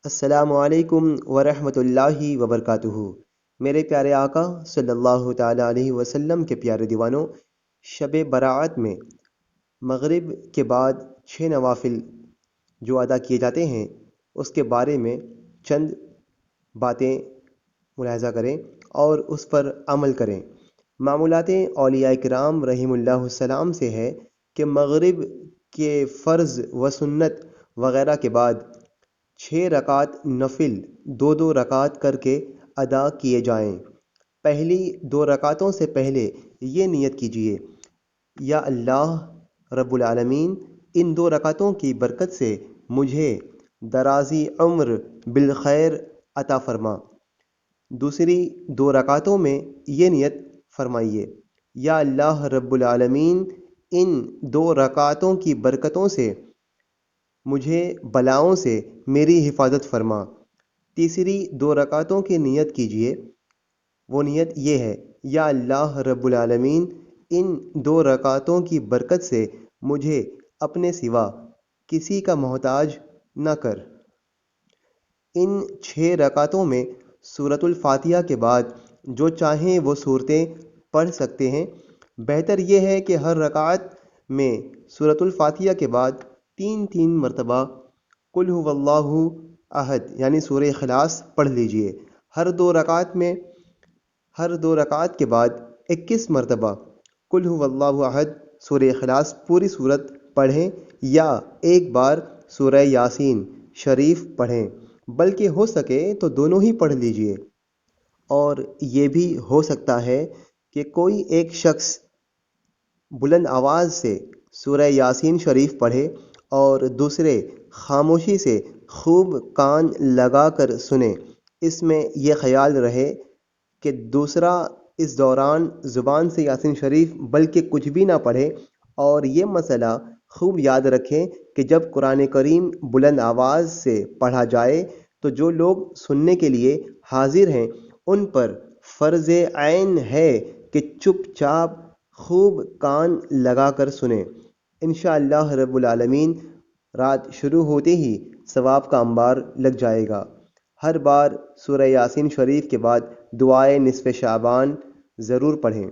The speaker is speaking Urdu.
السلام علیکم ورحمۃ اللہ وبرکاتہ۔ میرے پیارے آقا صلی اللہ تعالیٰ علیہ وسلم کے پیارے دیوانوں، شب برأت میں مغرب کے بعد 6 نوافل جو ادا کیے جاتے ہیں اس کے بارے میں چند باتیں ملاحظہ کریں اور اس پر عمل کریں۔ معمولات اولیاء کرام رحم اللہ السلام سے ہے کہ مغرب کے فرض و سنت وغیرہ کے بعد 6 رکعت نفل 2 2 رکعت کر کے ادا کیے جائیں۔ پہلی 2 رکعتوں سے پہلے یہ نیت کیجیے، یا اللہ رب العالمین ان 2 رکعتوں کی برکت سے مجھے درازی عمر بالخیر عطا فرما۔ دوسری 2 رکعتوں میں یہ نیت فرمائیے، یا اللہ رب العالمین ان 2 رکعتوں کی برکتوں سے مجھے بلاؤں سے میری حفاظت فرما۔ تیسری 2 رکعتوں کی نیت کیجیے، وہ نیت یہ ہے، یا اللہ رب العالمین ان 2 رکعتوں کی برکت سے مجھے اپنے سوا کسی کا محتاج نہ کر۔ ان 6 رکعتوں میں سورۃ الفاتحہ کے بعد جو چاہیں وہ صورتیں پڑھ سکتے ہیں۔ بہتر یہ ہے کہ ہر رکعت میں سورۃ الفاتحہ کے بعد 3 3 مرتبہ قل هو اللہ احد یعنی سورہ اخلاص پڑھ لیجئے۔ ہر دو رکعت کے بعد 21 مرتبہ قل هو اللہ احد سورہ اخلاص پوری صورت پڑھیں، یا ایک بار سورہ یاسین شریف پڑھیں، بلکہ ہو سکے تو دونوں ہی پڑھ لیجئے۔ اور یہ بھی ہو سکتا ہے کہ کوئی ایک شخص بلند آواز سے سورہ یاسین شریف پڑھے اور دوسرے خاموشی سے خوب کان لگا کر سنیں۔ اس میں یہ خیال رہے کہ دوسرا اس دوران زبان سے یاسین شریف بلکہ کچھ بھی نہ پڑھے، اور یہ مسئلہ خوب یاد رکھیں کہ جب قرآن کریم بلند آواز سے پڑھا جائے تو جو لوگ سننے کے لیے حاضر ہیں ان پر فرض عین ہے کہ چپ چاپ خوب کان لگا کر سنیں۔ انشاءاللہ رب العالمین رات شروع ہوتے ہی ثواب کا انبار لگ جائے گا۔ ہر بار سورہ یاسین شریف کے بعد دعائے نصف شعبان ضرور پڑھیں۔